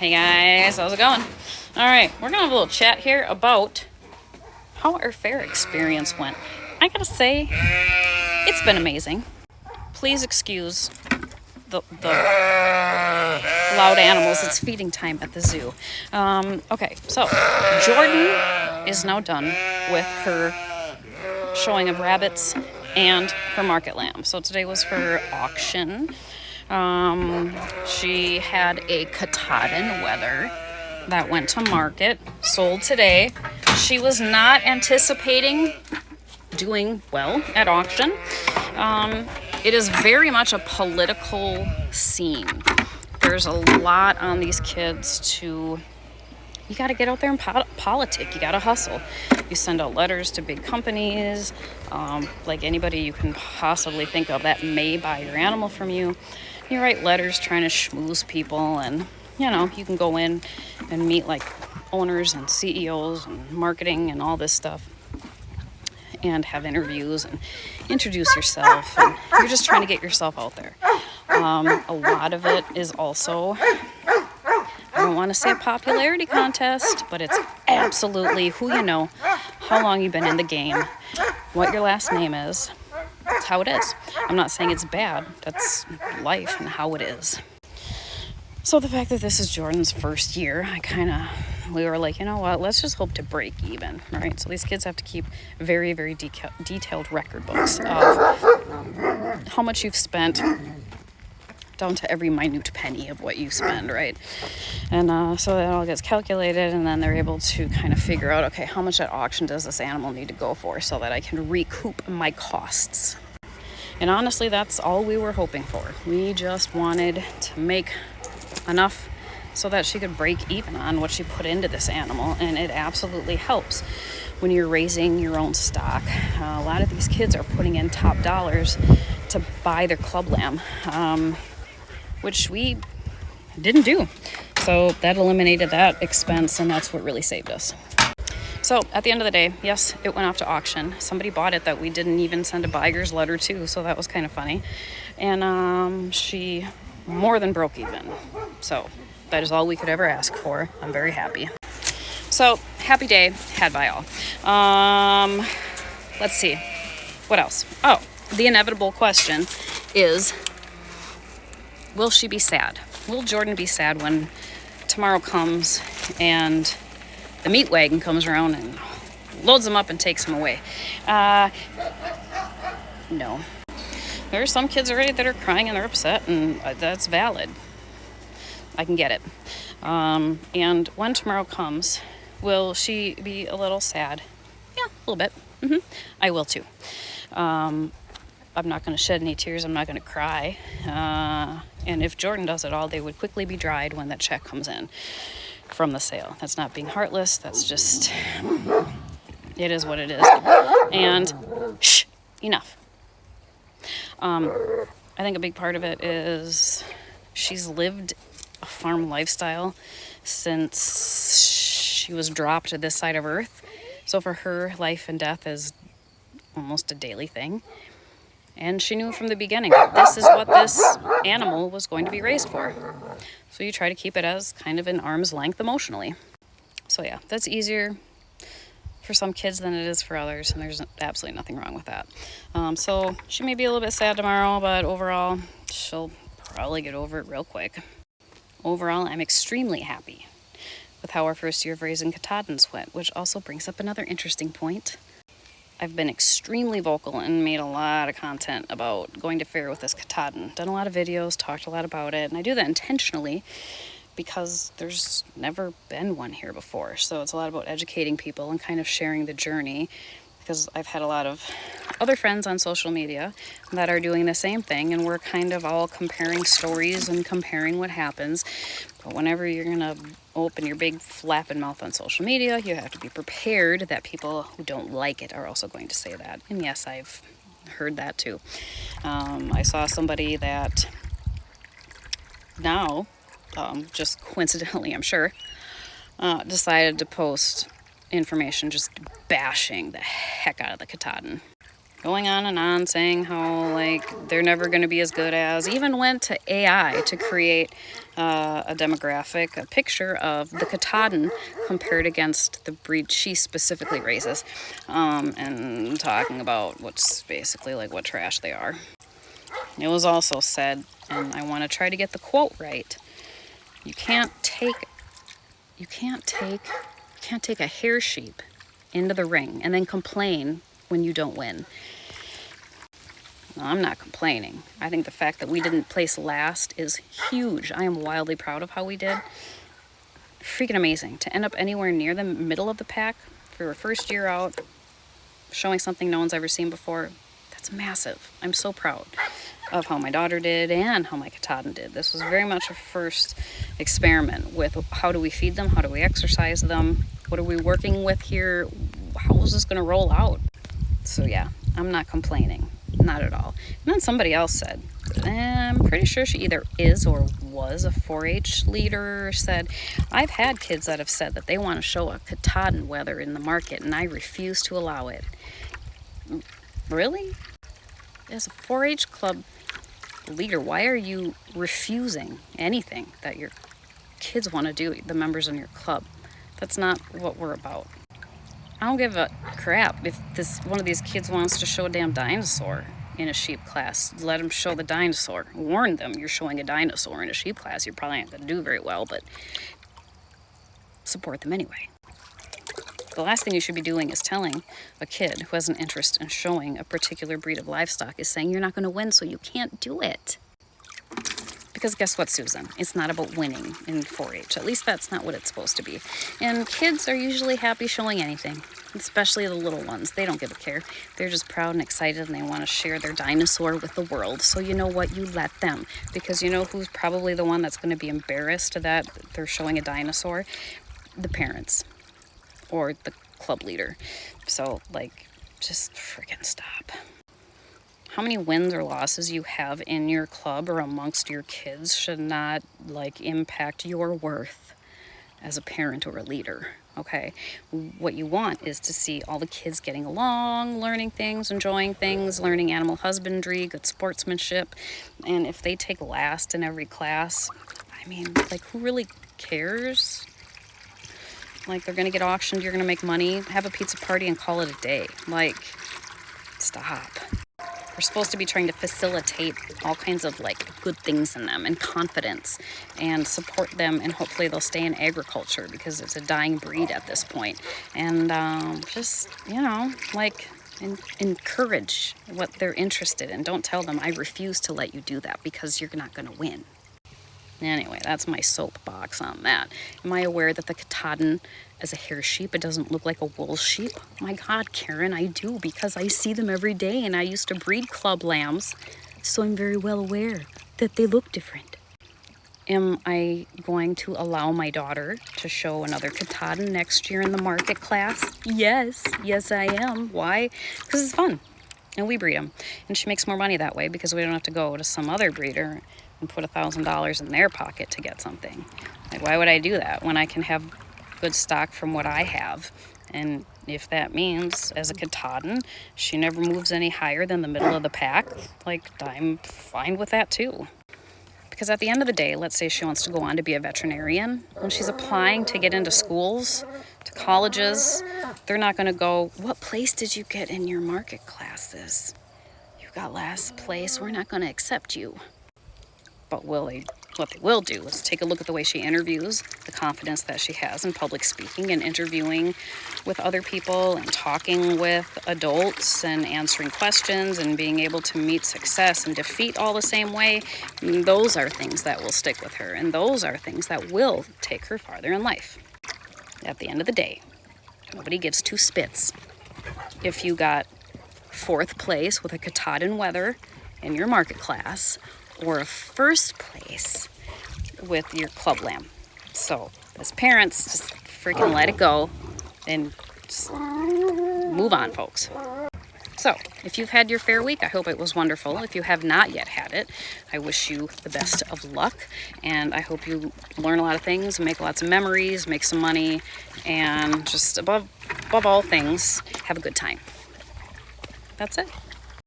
Hey guys, how's it going? Alright, we're gonna have a little chat here about how our fair experience went. I gotta say, it's been amazing. Please excuse the loud animals. It's feeding time at the zoo. Okay, so Jordan is now done with her showing of rabbits and her market lamb. So today was her auction. She had a Katahdin wether that went to market, sold today. She was not anticipating doing well at auction. It is very much a political scene. There's a lot on these kids to... You got to get out there and politic. You got to hustle. You send out letters to big companies, like anybody you can possibly think of that may buy your animal from you. You write letters trying to schmooze people, and you can go in and meet like owners and CEOs and marketing and all this stuff, and have interviews and introduce yourself, and you're just trying to get yourself out there. A lot of it is also, I don't want to say a popularity contest, but it's absolutely who you know, how long you've been in the game, what your last name is. That's how it is. I'm not saying it's bad. That's life and how it is. So the fact that this is Jordan's first year, we were like, you know what, let's just hope to break even, right? So these kids have to keep very, very detailed record books of how much you've spent, down to every minute penny of what you spend, right? And so that all gets calculated, and then they're able to kind of figure out, okay, how much at auction does this animal need to go for so that I can recoup my costs? And honestly, that's all we were hoping for. We just wanted to make enough so that she could break even on what she put into this animal, and it absolutely helps when you're raising your own stock. A lot of these kids are putting in top dollars to buy their club lamb, which we didn't do. So that eliminated that expense, and that's what really saved us. So at the end of the day, yes, it went off to auction. Somebody bought it that we didn't even send a buyer's letter to, so that was kind of funny. And she more than broke even. So that is all we could ever ask for. I'm very happy. So happy day had by all. Let's see. What else? Oh, the inevitable question is, will she be sad? Will Jordan be sad when tomorrow comes and the meat wagon comes around and loads them up and takes them away? No. There are some kids already that are crying and they're upset, and that's valid. I can get it. And when tomorrow comes, will she be a little sad? Yeah, a little bit. I will too. I'm not going to shed any tears. I'm not going to cry. And if Jordan does it all, they would quickly be dried when that check comes in from the sale. That's not being heartless. That's just, it is what it is. And shh, enough. I think a big part of it is she's lived a farm lifestyle since she was dropped to this side of Earth. So for her, life and death is almost a daily thing. And she knew from the beginning, this is what this animal was going to be raised for. So you try to keep it as kind of an arm's length emotionally. So yeah, that's easier for some kids than it is for others, and there's absolutely nothing wrong with that. So she may be a little bit sad tomorrow, but overall, she'll probably get over it real quick. Overall, I'm extremely happy with how our first year of raising Katahdins went, which also brings up another interesting point. I've been extremely vocal and made a lot of content about going to fair with this Katahdin. Done a lot of videos, talked a lot about it, and I do that intentionally because there's never been one here before. So it's a lot about educating people and kind of sharing the journey, because I've had a lot of other friends on social media that are doing the same thing, and we're kind of all comparing stories and comparing what happens. But whenever you're going to open your big flapping mouth on social media, you have to be prepared that people who don't like it are also going to say that. And yes, I've heard that too. I saw somebody that now, just coincidentally, I'm sure, decided to post information just bashing the heck out of the Katahdin. going on and on saying how like they're never going to be as good as, even went to AI to create a demographic, a picture of the Katahdin compared against the breed she specifically raises, and talking about what's basically like what trash they are. It was also said, and I want to try to get the quote right, you can't take a hair sheep into the ring and then complain when you don't win. Well, I'm not complaining. I think the fact that we didn't place last is huge. I am wildly proud of how we did. Freaking amazing. To end up anywhere near the middle of the pack for your first year out, showing something no one's ever seen before, that's massive. I'm so proud of how my daughter did and how my Katahdin did. This was very much a first experiment with how do we feed them, how do we exercise them, what are we working with here, how is this going to roll out? So yeah, I'm not complaining, not at all. And then somebody else said, I'm pretty sure she either is or was a 4-H leader, said, I've had kids that have said that they want to show a Katahdin wether in the market and I refuse to allow it. Really? As a 4-H club leader, why are you refusing anything that your kids want to do, the members in your club? That's not what we're about. I don't give a crap if one of these kids wants to show a damn dinosaur in a sheep class. Let them show the dinosaur. Warn them you're showing a dinosaur in a sheep class. You're probably not going to do very well, but support them anyway. The last thing you should be doing is telling a kid who has an interest in showing a particular breed of livestock is saying you're not going to win, so you can't do it. Because guess what, Susan? It's not about winning in 4-H. At least that's not what it's supposed to be. And kids are usually happy showing anything, especially the little ones. They don't give a care. They're just proud and excited, and they want to share their dinosaur with the world. So you know what? You let them. Because you know who's probably the one that's going to be embarrassed that they're showing a dinosaur? The parents. Or the club leader. So, like, just freaking stop. How many wins or losses you have in your club or amongst your kids should not, like, impact your worth as a parent or a leader, okay? What you want is to see all the kids getting along, learning things, enjoying things, learning animal husbandry, good sportsmanship. And if they take last in every class, I mean, like, who really cares? Like, they're gonna get auctioned, you're gonna make money, have a pizza party and call it a day. Like, stop. We're supposed to be trying to facilitate all kinds of like good things in them and confidence and support them, and hopefully they'll stay in agriculture because it's a dying breed at this point. And just, you know, like encourage what they're interested in. Don't tell them I refuse to let you do that because you're not gonna win. Anyway, that's my soapbox on that. Am I aware that the Katahdin is a hair sheep? It doesn't look like a wool sheep. My God, Karen, I do, because I see them every day and I used to breed club lambs, so I'm very well aware that they look different. Am I going to allow my daughter to show another Katahdin next year in the market class? Yes, I am. Why? Because it's fun. And we breed them. And she makes more money that way because we don't have to go to some other breeder and put $1,000 in their pocket to get something. Like, why would I do that when I can have good stock from what I have? And if that means, as a Katahdin, she never moves any higher than the middle of the pack, like, I'm fine with that too. Because at the end of the day, let's say she wants to go on to be a veterinarian. When she's applying to get into schools, to colleges, they're not going to go, what place did you get in your market classes? You got last place, we're not going to accept you. But what they will do is take a look at the way she interviews, the confidence that she has in public speaking and interviewing with other people and talking with adults and answering questions and being able to meet success and defeat all the same way. Those are things that will stick with her, and those are things that will take her farther in life. At the end of the day, nobody gives two spits if you got 4th place with a Katahdin wether in your market class or a 1st place with your club lamb. So as parents, just freaking let it go and just move on, folks. So if you've had your fair week, I hope it was wonderful. If you have not yet had it, I wish you the best of luck, and I hope you learn a lot of things, make lots of memories, make some money, and just above all things, have a good time. That's it.